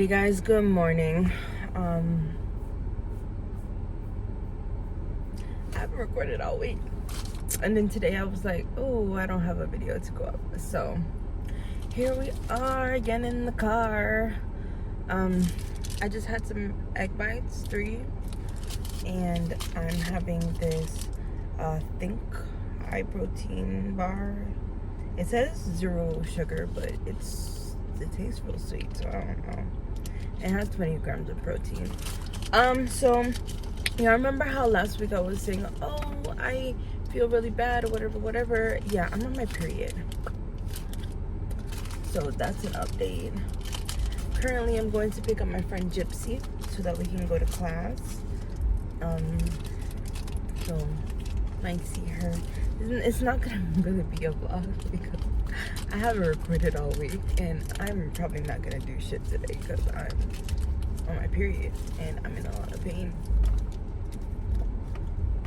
Hey guys, good morning. I haven't recorded all week, and then today I was like, oh, I don't have a video to go up, so here we are again in the car. I just had some egg bites, 3, and I'm having this Think high protein bar. It says 0 sugar, but it tastes real sweet, so I don't know. It has 20 grams of protein. So yeah, remember how last week I was saying, oh, I feel really bad or whatever. Yeah, I'm on my period. So that's an update. Currently, I'm going to pick up my friend Gypsy so that we can go to class. So might see her. It's not gonna really be a vlog because I haven't recorded all week, and I'm probably not gonna do shit today because I'm on my period and I'm in a lot of pain.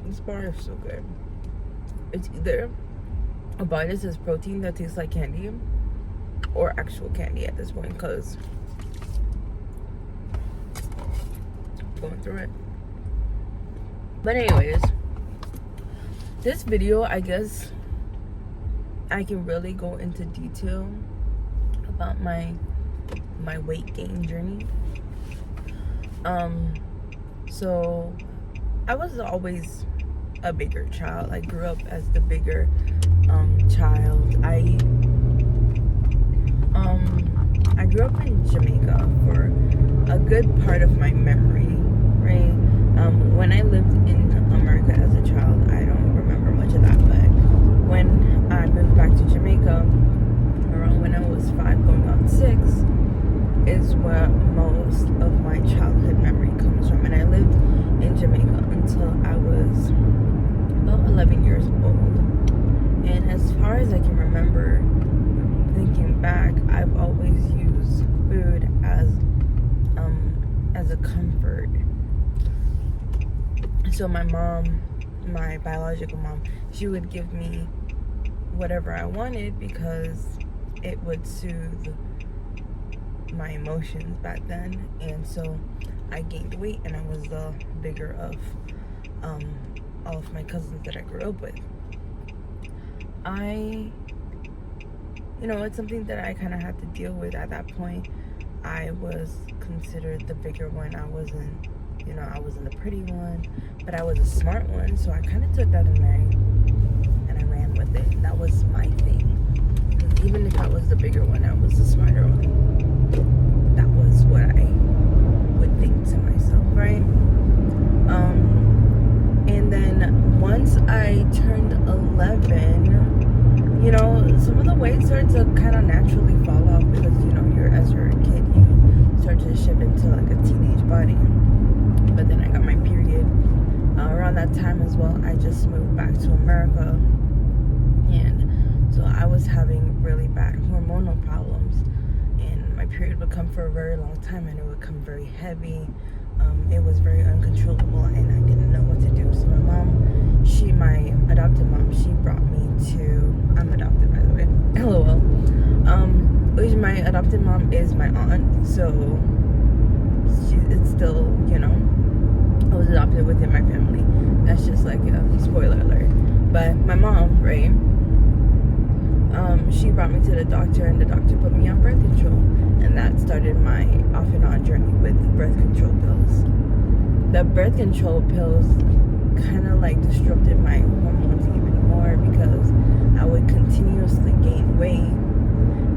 This bar is so good. It's either a bar that says protein that tastes like candy or actual candy at this point, because going through it. But anyways, this video, I guess I can really go into detail about my weight gain journey. So I was always a bigger child. I grew up as the bigger child. I grew up in Jamaica for a good part of my memory, right? When I lived in America as a child, I don't remember much of that, but when I moved back to Jamaica, around when I was 5 going on 6, is where most of my childhood memory comes from. And I lived in Jamaica until I was about 11 years old. And as far as I can remember, thinking back, I've always used food as a comfort. So my mom, my biological mom, she would give me whatever I wanted because it would soothe my emotions back then. And so I gained weight, and I was the bigger of all of my cousins that I grew up with. It's something that I kind of had to deal with at that point. I was considered the bigger one. I wasn't the pretty one, but I was a smart one. So I kind of took that and I ran with it. And that was my thing. Even if I was the bigger one, I was the smarter one. That was what I would think to myself, right? And then once I turned 11, some of the weight started to kind of naturally fall off because, as you're a kid, you start to shift into like a teenage body. But then I got my period around that time as well. I just moved back to America, and so I was having really bad hormonal problems, and my period would come for a very long time, and it would come very heavy. It was very uncontrollable, and I didn't know what to do. So my mom, my adopted mom, she brought me to, I'm adopted by the way, LOL. My adopted mom is my aunt, so it's still, I was adopted within my family. That's just like a spoiler alert. But my mom, right, she brought me to the doctor, and the doctor put me on birth control, and that started my off and on journey with birth control pills. The birth control pills kind of like disrupted my hormones even more because I would continuously gain weight,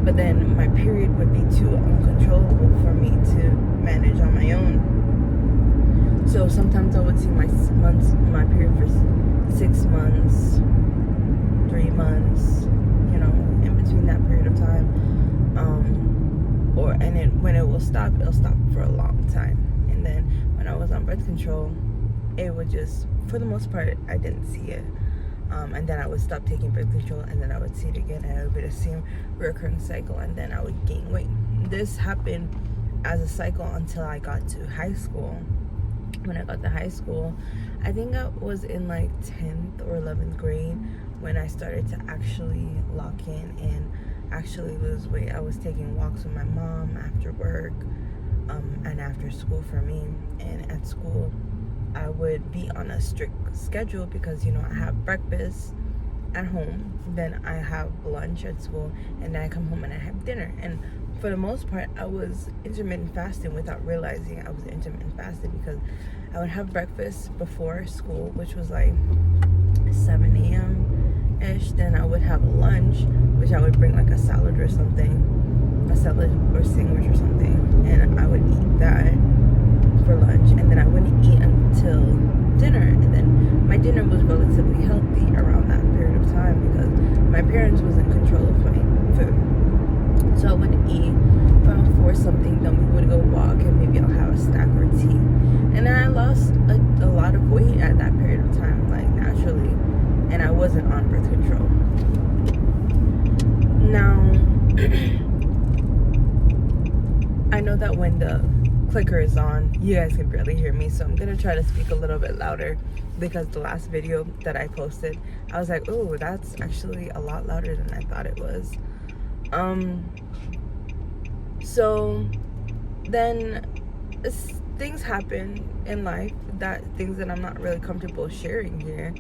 but then my period would be too uncontrollable for me to manage on my own. So sometimes I would see my period for 6 months, 3 months, in between that period of time. When it will stop, it'll stop for a long time. And then when I was on birth control, it would just, for the most part, I didn't see it. And then I would stop taking birth control, and then I would see it again, and it would be the same recurring cycle, and then I would gain weight. This happened as a cycle until I got to high school. When I got to high school, I think I was in like 10th or 11th grade when I started to actually lock in and actually lose weight. I was taking walks with my mom after work. and after school for me. And at school, I would be on a strict schedule because, you know, I have breakfast at home, then I have lunch at school, and then I come home and I have dinner. And for the most part, I was intermittent fasting without realizing I was intermittent fasting, because I would have breakfast before school, which was like 7 a.m. ish. Then I would have lunch, which I would bring like a salad or something, a salad or sandwich or something, and I would eat that for lunch. And then I wouldn't eat until dinner. And then my dinner was relatively healthy around that period of time because my parents was in control of my food. So I would eat around 4 something, then we would go walk, and maybe I'll have a snack or tea. And then I lost a lot of weight at that period of time, like naturally, and I wasn't on birth control. Now, I know that when the clicker is on, you guys can barely hear me, so I'm gonna try to speak a little bit louder, because the last video that I posted, I was like, oh, that's actually a lot louder than I thought it was. So then things happen in life, things that I'm not really comfortable sharing here,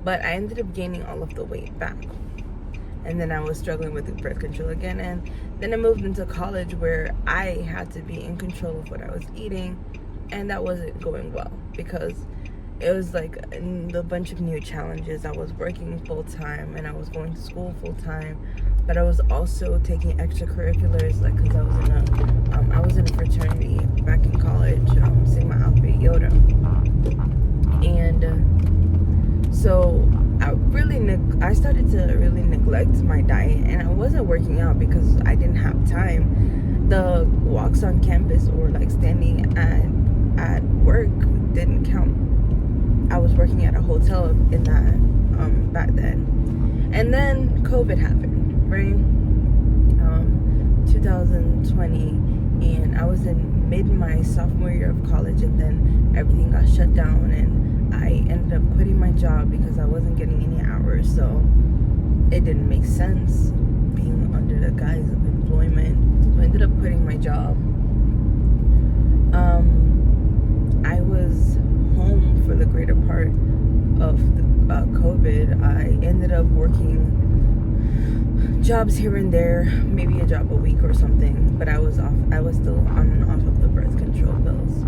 but I ended up gaining all of the weight back. And then I was struggling with the birth control again. And then I moved into college where I had to be in control of what I was eating. And that wasn't going well because it was like a bunch of new challenges. I was working full time and I was going to school full time. But I was also taking extracurriculars, like, because I was in a fraternity back in college, Sigma Alpha Iota. And so I started to really neglect my diet, and I wasn't working out because I didn't have time. The walks on campus or like standing at work didn't count. I was working at a hotel in that back then. And then COVID happened, right? 2020, and I was in my sophomore year of college, and then everything got shut down, and I ended up quitting my job because I wasn't getting any hours, so it didn't make sense being under the guise of employment. So I ended up quitting my job. I was home for the greater part of COVID. I ended up working jobs here and there, maybe a job a week or something, but I was still on and off of the birth control pills.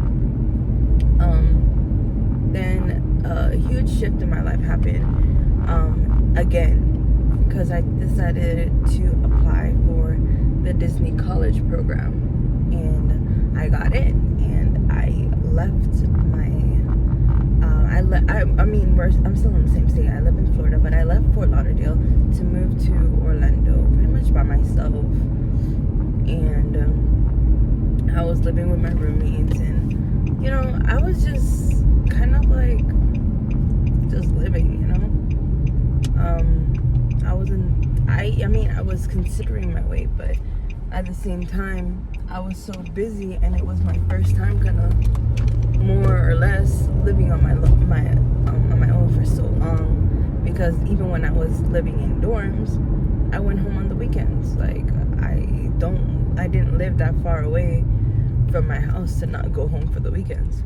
Then a huge shift in my life happened again, because I decided to apply for the Disney college program, and I got in, and I left I'm still in the same state. I live in Florida, but I left Fort Lauderdale to move to Orlando pretty much by myself. And I was living with my roommates, and, you know, I was just kind of like just living, you know. I was considering my weight, but at the same time, I was so busy, and it was my first time kind of more or less living on my own for so long, because even when I was living in dorms, I went home on the weekends. Like, I didn't live that far away from my house to not go home for the weekends.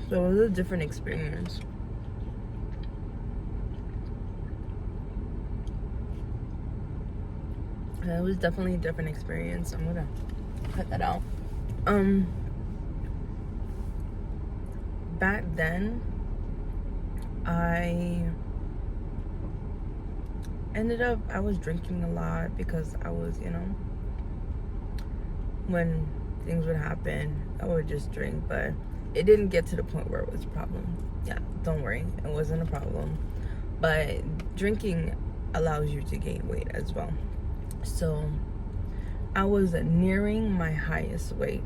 So it was a different experience. It was definitely a different experience. I'm gonna cut that out. Back then, I was drinking a lot because I was, you know, when things would happen, I would just drink, but it didn't get to the point where it was a problem. Yeah, don't worry, it wasn't a problem. But drinking allows you to gain weight as well. So I was nearing my highest weight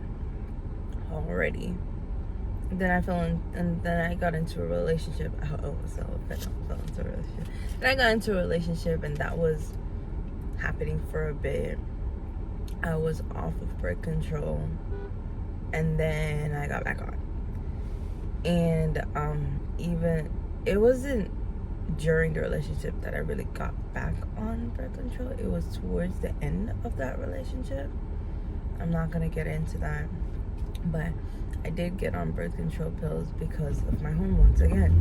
already. Then I got into a relationship. Then I got into a relationship, and that was happening for a bit. I was off of birth control, and then I got back on. And even it wasn't during the relationship that I really got back on birth control. It was towards the end of that relationship. I'm not gonna get into that, but I did get on birth control pills because of my hormones again.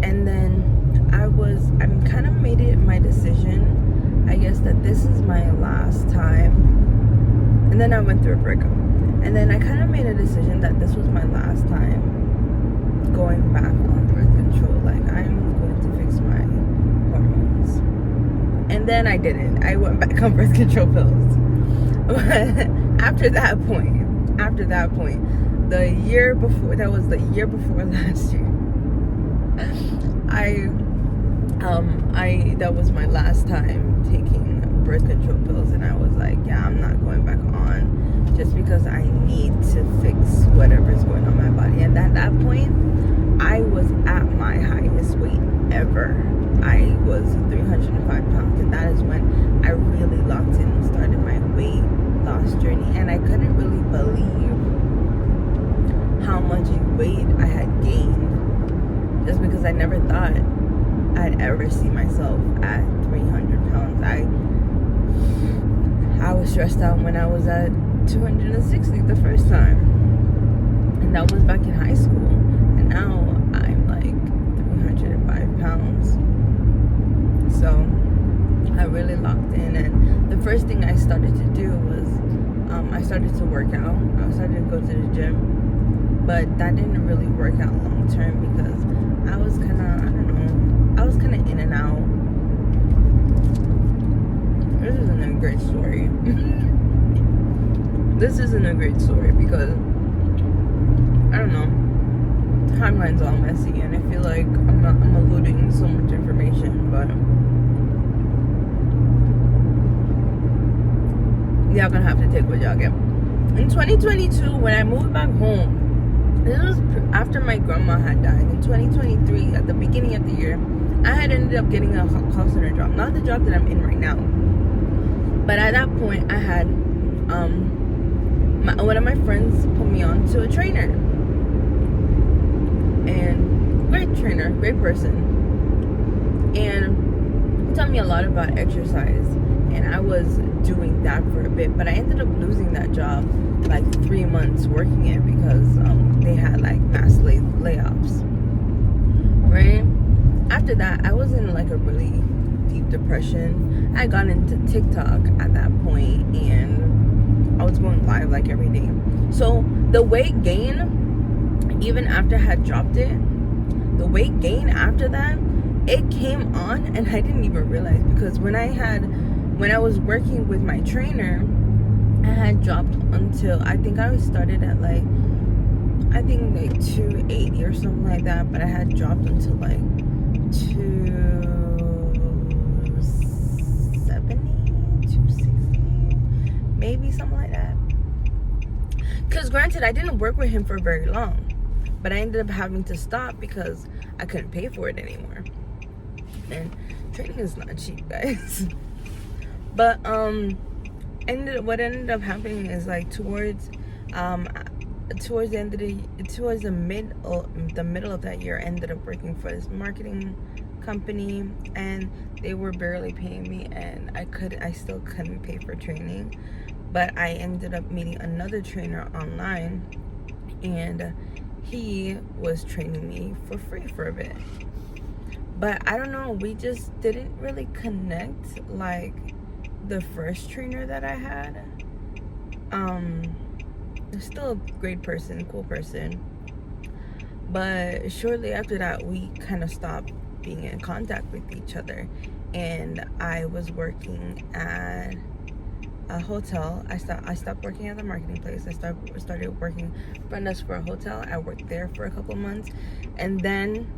And then I'm kind of made it my decision, I guess, that this is my last time. And then I went through a breakup. And then I kind of made a decision that this was my last time going back on birth control. Like, I'm going to fix my hormones. And then I didn't. I went back on birth control pills. But after that point, the year before, that was the year before last year, that was my last time taking birth control pills, and I was like, yeah, I'm not going back on, just because I need to fix whatever's going on in my body. And at that point, I was at my highest weight ever. I was 305 pounds, and that is when I really locked in and started my weight loss journey. And I couldn't really believe how much weight I had gained, just because I never thought I'd ever see myself at 300 pounds. I was stressed out when I was at 260 the first time, and that was back in high school. And now I'm like 305 pounds. So I really locked in, and the first thing I started to do was I started to work out. I started to go to the gym, but that didn't really work out long term because I was kind of in and out. This isn't a great story. This isn't a great story because, I don't know, timeline's all messy, and I feel like I'm eluding so much information, but y'all gonna have to take what y'all get. In 2022, when I moved back home, this was after my grandma had died. In 2023, at the beginning of the year, I had ended up getting a call center job. Not the job that I'm in right now, but at that point, I had one of my friends put me on to a trainer. And great trainer, great person. And he taught me a lot about exercise. And I was doing that for a bit, but I ended up losing that job like 3 months working it because they had like mass layoffs. Right? After that, I was in like a really deep depression. I got into TikTok at that point, and I was going live like every day. So the weight gain, even after I had dropped it, the weight gain after that, it came on, and I didn't even realize, because when I was working with my trainer, I had dropped until, I think I started at like 280 or something like that, but I had dropped until like 270, 260, maybe something like that. Because granted, I didn't work with him for very long, but I ended up having to stop because I couldn't pay for it anymore. And training is not cheap, guys. But what ended up happening is like towards the middle of that year, I ended up working for this marketing company, and they were barely paying me, and I still couldn't pay for training. But I ended up meeting another trainer online, and he was training me for free for a bit. But I don't know, we just didn't really connect like the first trainer that I had. Still a great person, cool person. But shortly after that, we kind of stopped being in contact with each other. And I was working at a hotel. I stopped working at the marketing place. I started working front desk for a hotel. I worked there for a couple months, and then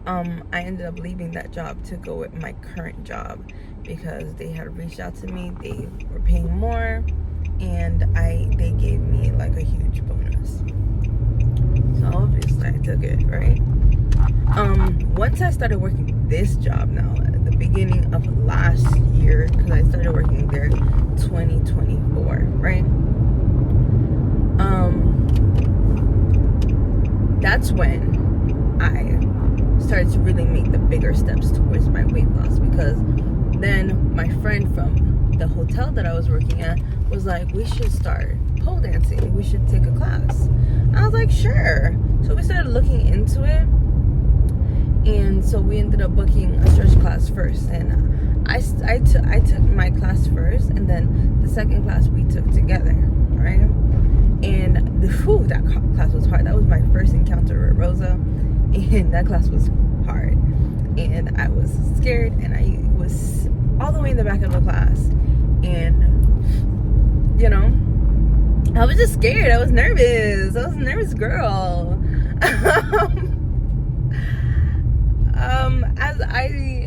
I ended up leaving that job to go with my current job because they had reached out to me. They were paying more, and they gave me like a huge bonus. So obviously I took it, right? Once I started working this job now, at the beginning of last year, because I started working there 2024, right? That's when I started to really make the bigger steps towards my weight loss, because then my friend from the hotel that I was working at was like, we should start pole dancing. We should take a class. I was like, sure. So we started looking into it. And so we ended up booking a stretch class first. And I took my class first. And then the second class we took together, right? And that class was hard. That was my first encounter with Rosa. And that class was hard. And I was scared. And I was all the way in the back of the class. And, you know, I was just scared. I was nervous. I was a nervous girl.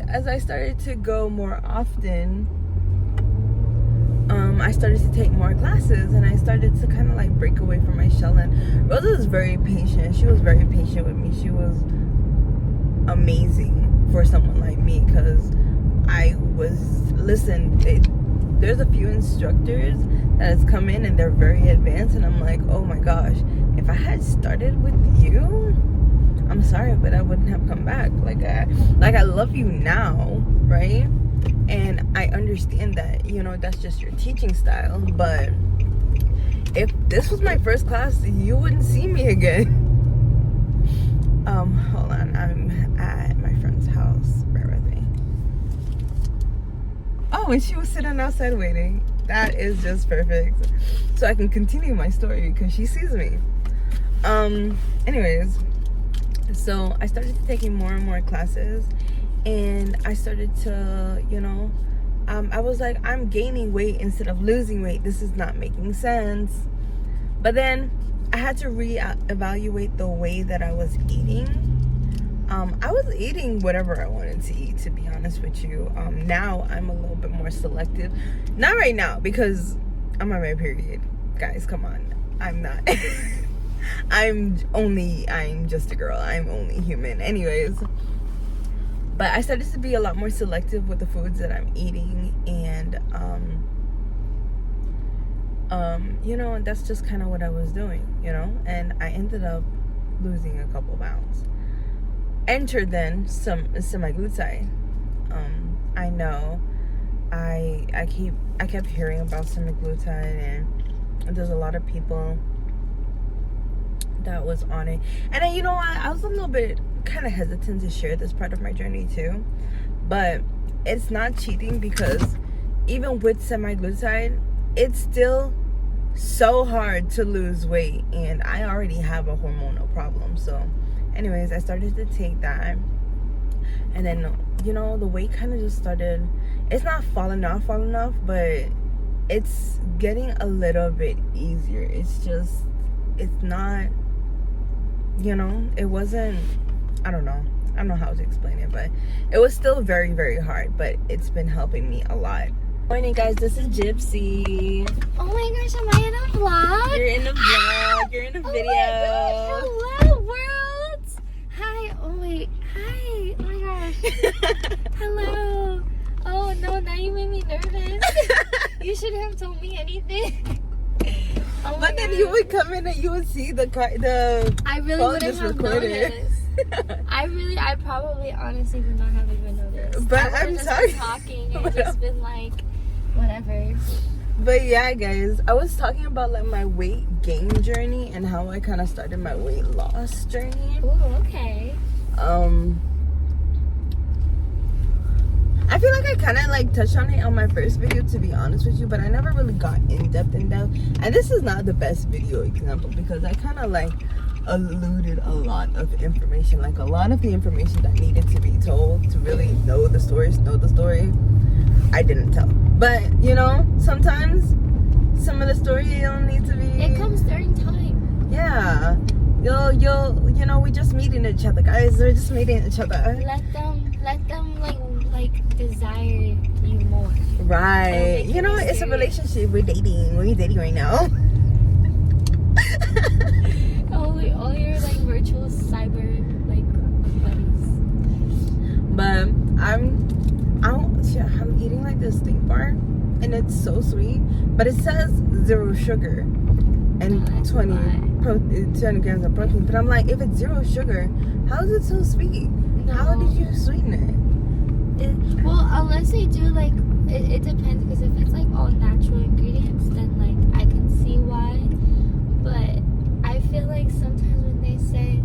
As I started to go more often, I started to take more classes, and I started to kind of like break away from my shell. And Rosa was very patient. She was very patient with me. She was amazing for someone like me, because there's a few instructors that has come in and they're very advanced, and I'm like, oh my gosh, if I had started with you, I'm sorry, but I wouldn't have come back. Like I love you now, right? And I understand that, you know, that's just your teaching style. But if this was my first class, you wouldn't see me again. Hold on, I'm at my friend's house. Bear with me. Oh, and she was sitting outside waiting. That is just perfect. So I can continue my story because she sees me. Anyways. So I started taking more and more classes, and I started to, you know, I was like, I'm gaining weight instead of losing weight. This is not making sense. But then I had to reevaluate the way that I was eating. I was eating whatever I wanted to eat, to be honest with you. Now I'm a little bit more selective. Not right now, because I'm on my period. Guys, come on. I'm not. I'm just a girl. I'm only human. Anyways, but I started to be a lot more selective with the foods that I'm eating, and you know, that's just kind of what I was doing, you know, and I ended up losing a couple pounds. Entered then some semaglutide. I know I kept hearing about semaglutide, and there's a lot of people that was on it, and then, you know, I was a little bit kind of hesitant to share this part of my journey too, but it's not cheating, because even with semaglutide, it's still so hard to lose weight, and I already have a hormonal problem. So anyways, I started to take that, and then, you know, the weight kind of just started, it's not falling off, but it's getting a little bit easier. It's not, you know, it wasn't, I don't know how to explain it, but it was still very, very hard, but it's been helping me a lot. Morning, guys, this is Gypsy. Oh my gosh, am I in a vlog? You're in a vlog, you're in a video. Oh my gosh, hello world. Hi, oh wait, hi, oh my gosh. Hello. Oh no, now you made me nervous. You shouldn't have told me anything. Oh, but then you would come in and you would see the I really wouldn't have noticed. I probably honestly would not have even noticed. But I'm talking and just been like, whatever. But yeah, guys, I was talking about like my weight gain journey and how I kind of started my weight loss journey. Ooh, okay. I feel like I kind of like touched on it on my first video, to be honest with you, but I never really got in depth. And this is not the best video example, because I kind of like alluded a lot of information, like a lot of the information that needed to be told to really know the story, I didn't tell. But, you know, sometimes some of the story you don't need to be. It comes during time. Yeah. You'll you know, we're just meeting each other, guys. We're just meeting each other. Let them like desire you more. Right. You know, it's a relationship. We're dating right now. all your like virtual cyber like buddies. But I'm eating like this thing bar, and it's so sweet, but it says 0 sugar and 20 grams of protein. But I'm like, if it's 0 sugar, how is it so sweet? No. How did you sweeten it? Well, unless they do like It depends, because if it's like all natural ingredients, then like I can see why. But I feel like sometimes when they say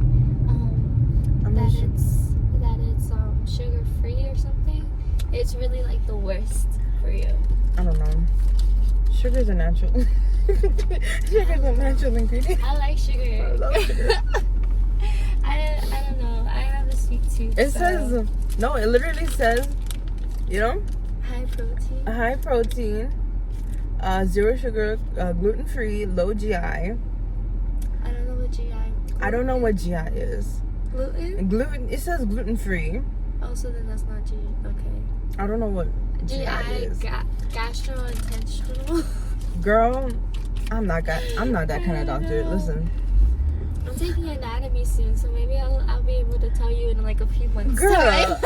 that it's sugar free or something, it's really like the worst for you. I don't know. Sugar's a natural. Sugar's a natural ingredient. I like sugar. I love sugar. I don't know. I have a sweet tooth. It says no. It literally says, you know, high protein. High protein, 0 sugar, gluten free, low GI. I don't know what GI. I don't know what GI is. Gluten. It says gluten free. Oh, so then that's not GI. Okay. I don't know what GI is. Gastrointestinal. Girl, I'm not that kind of doctor. Listen. I'm taking anatomy soon, so maybe I'll be able to tell you in like a few months. Girl,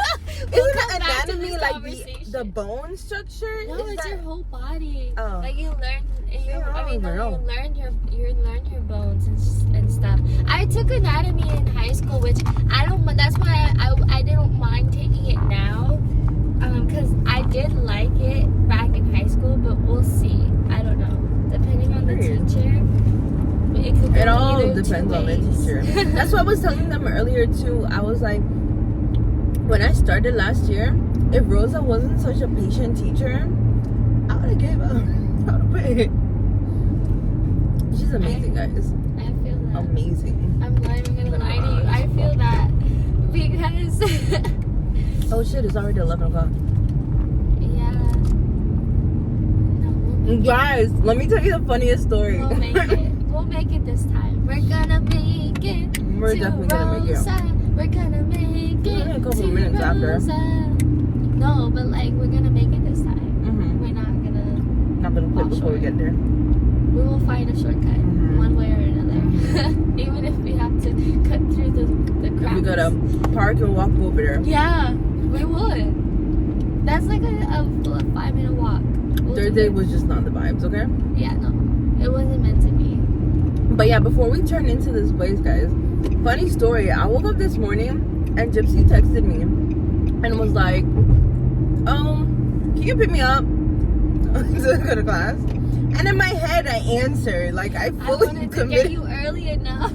we'll isn't anatomy like the bone structure? No, it's your whole body. Oh. Like you learn. You learn your bones and stuff. I took anatomy in high school, which I don't. That's why I didn't mind taking it now, because I did like it back in high school. But we'll see. I don't know. Depending on the teacher. It all depends on the teacher. That's what I was telling them earlier too. I was like, when I started last year, if Rosa wasn't such a patient teacher, I would have gave up. I would have quit. She's amazing, guys. I feel that. Amazing. I'm not even gonna lie to you. I feel that because. Oh shit! It's already 11 o'clock. Yeah. No, guys, let me tell you the funniest story. We'll make it. We'll make it this time. We're gonna make it. We're definitely gonna make it. We're gonna make it. Only a couple minutes after. No, but like we're gonna make it this time. Mm-hmm. We're not gonna. Not gonna quit before we get there. We will find a shortcut, one way or another. Even if we have to cut through the cracks. We gotta park and walk over there. Yeah, we would. That's like a 5-minute walk. Thursday was just not the vibes, okay? Yeah, no, it wasn't meant to be. But yeah, before we turn into this place, guys, funny story. I woke up this morning and Gypsy texted me and was like, can you pick me up to go to class? And in my head, I answered. Like, I fully wanted to committed. get you early enough.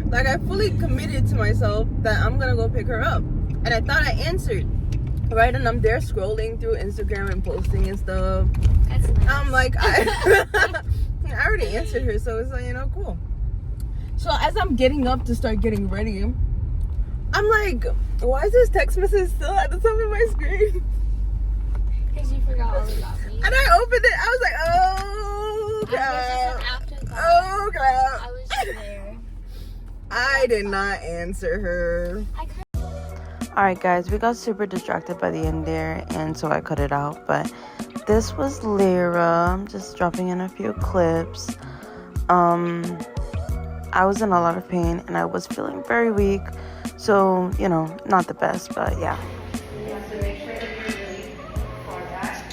Like, I fully committed to myself that I'm gonna go pick her up. And I thought I answered. Right? And I'm there scrolling through Instagram and posting and stuff. That's nice. I'm like, I already answered her, so it's like, you know, cool. So as I'm getting up to start getting ready, I'm like, why is this text message still at the top of my screen? Because you forgot all about me. And I opened it. I was like, oh crap. Oh crap. I was just there. I did not answer her. Alright guys, we got super distracted by the end there, and so I cut it out. But this was Lyra. I'm just dropping in a few clips. I was in a lot of pain and I was feeling very weak. So, you know, not the best, but yeah. You have to make sure that you're really far back.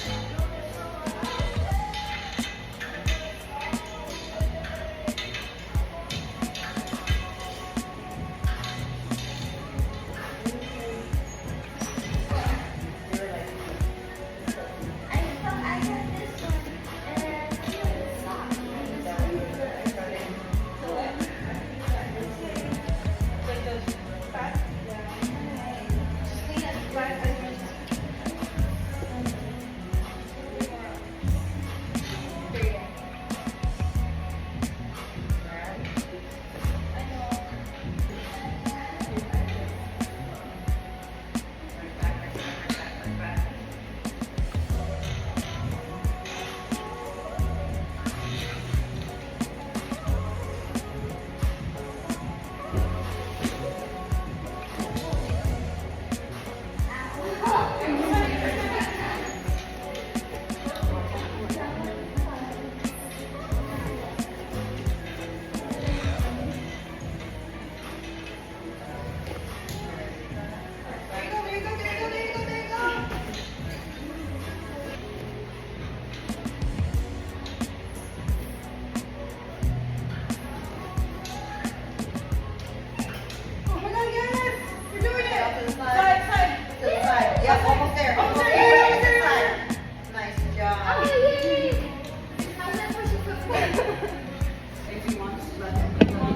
If you want to let them know.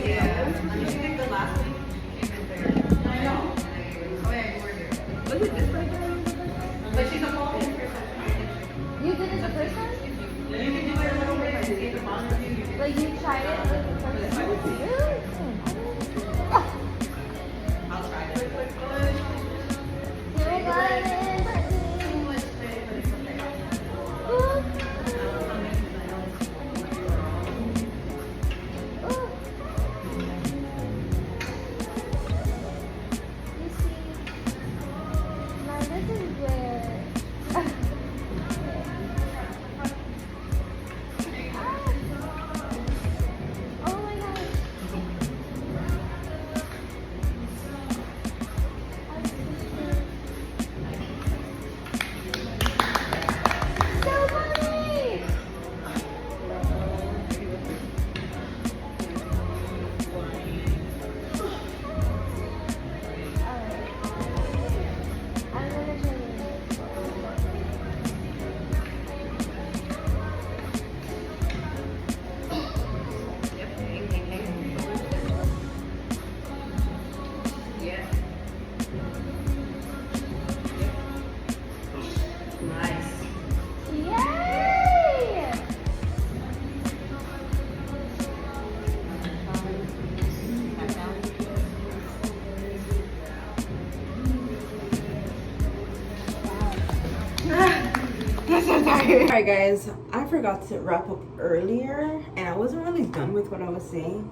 Yeah. Did you think the last week? I know. Oh yeah, you were here. Was it this person? But she's a phone in person. You did it the first time? You can do it a little bit. I see the monster. Like you tried it with the first time? Really? I'll try it. Here we go. Alright guys, I forgot to wrap up earlier and I wasn't really done with what I was saying.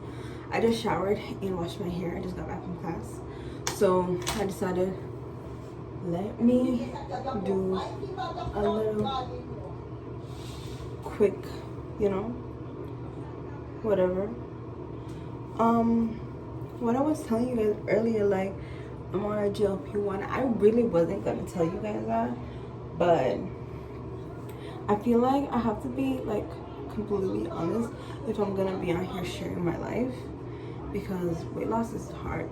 I just showered and washed my hair. I just got back from class. So I decided, let me do a little quick, you know, whatever. What I was telling you guys earlier, like I'm on a GLP-1. I really wasn't gonna tell you guys that, but I feel like I have to be like completely honest if I'm gonna be on here sharing my life, because weight loss is hard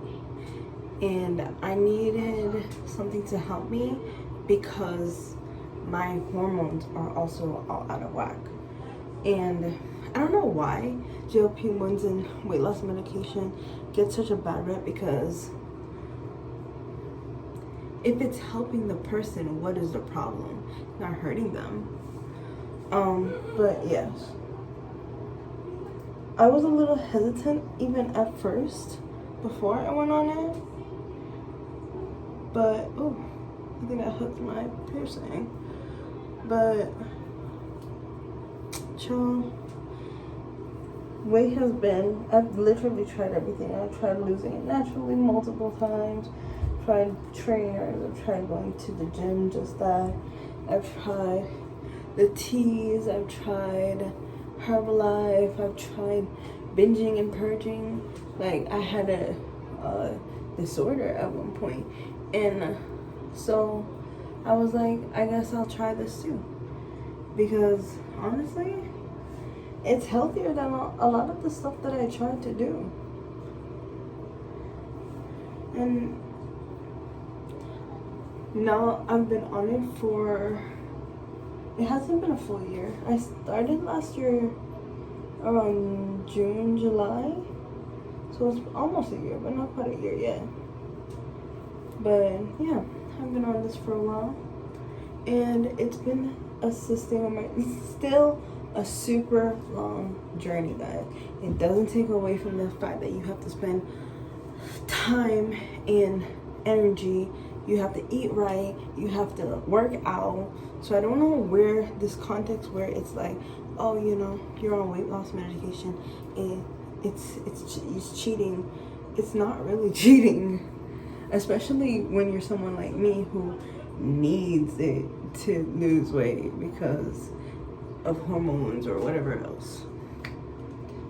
and I needed something to help me because my hormones are also all out of whack. And I don't know why GLP-1s and weight loss medication get such a bad rep, because if it's helping the person, what is the problem? It's not hurting them. But yes, I was a little hesitant even at first before I went on it, but oh, I think I hooked my piercing. But chill, weight has been, I've literally tried everything. I've tried losing it naturally multiple times, tried trainers, I've tried going to the gym, just that. I've tried the teas, I've tried Herbalife, I've tried binging and purging. Like I had a disorder at one point, and so I was like, I guess I'll try this too, because honestly it's healthier than a lot of the stuff that I tried to do. And now I've been on it for, it hasn't been a full year. I started last year around June, July. So it's almost a year, but not quite a year yet. But yeah, I've been on this for a while. And it's been assisting on my, still a super long journey, guys. It doesn't take away from the fact that you have to spend time and energy. You have to eat right, you have to work out. So I don't know where this context where it's like, oh, you know, you're on weight loss medication and it's cheating. It's not really cheating, especially when you're someone like me who needs it to lose weight because of hormones or whatever else.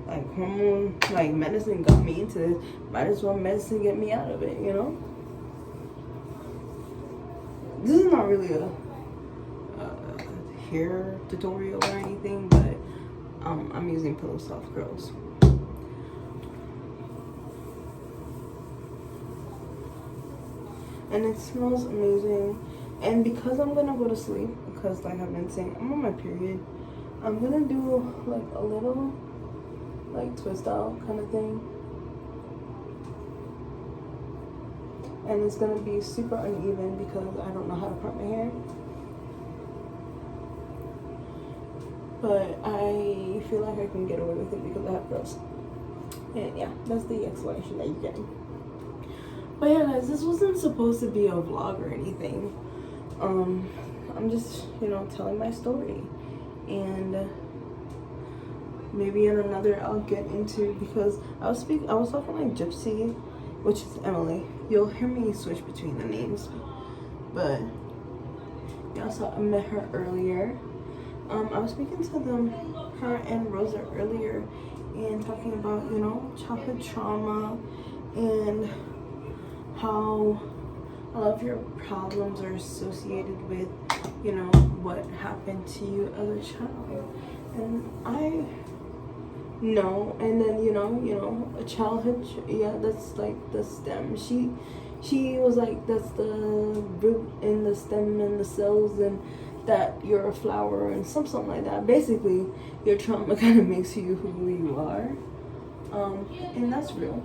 Like hormone, like medicine got me into this, might as well medicine get me out of it, you know? This is not really a hair tutorial or anything, but I'm using Pillow Soft Curls. And it smells amazing. And because I'm gonna go to sleep, because like I've been saying, I'm on my period. I'm gonna do like a little like twist out kind of thing, and it's gonna be super uneven because I don't know how to part my hair, but I feel like I can get away with it because I have curls. And yeah, that's the explanation that you're getting. But yeah guys, this wasn't supposed to be a vlog or anything. I'm just, you know, telling my story, and maybe in another I'll get into, because I was talking like Gypsy, which is Emily. You'll hear me switch between the names, but yeah, so I met her earlier. I was speaking to her and Rosa earlier, and talking about, you know, childhood trauma and how a lot of your problems are associated with, you know, what happened to you as a child. And I know, and then you know, a childhood, yeah, that's like the stem. She was like, that's the root and the stem and the cells, and that you're a flower and something like that. Basically, your trauma kind of makes you who you are, and that's real.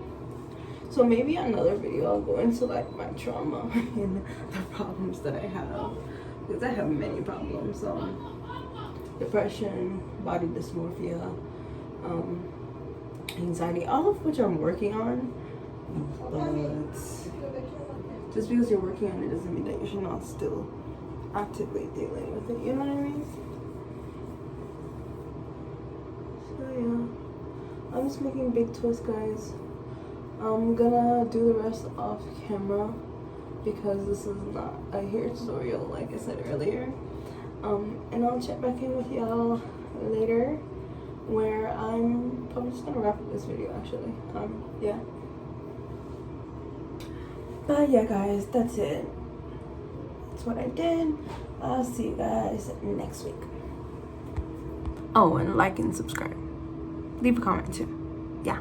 So maybe another video I'll go into like my trauma and the problems that I have, because I have many problems. Depression, body dysmorphia, anxiety, all of which I'm working on. But just because you're working on it doesn't mean that you should not still actively dealing with it, you know what I mean? So yeah, I'm just making big twists, guys. I'm gonna do the rest off camera because this is not a hair tutorial, like I said earlier. And I'll check back in with y'all later, where I'm probably just gonna wrap up this video actually. Yeah. But yeah guys, that's it. That's what I did. I'll see you guys next week. Oh, and like and subscribe. Leave a comment too. Yeah.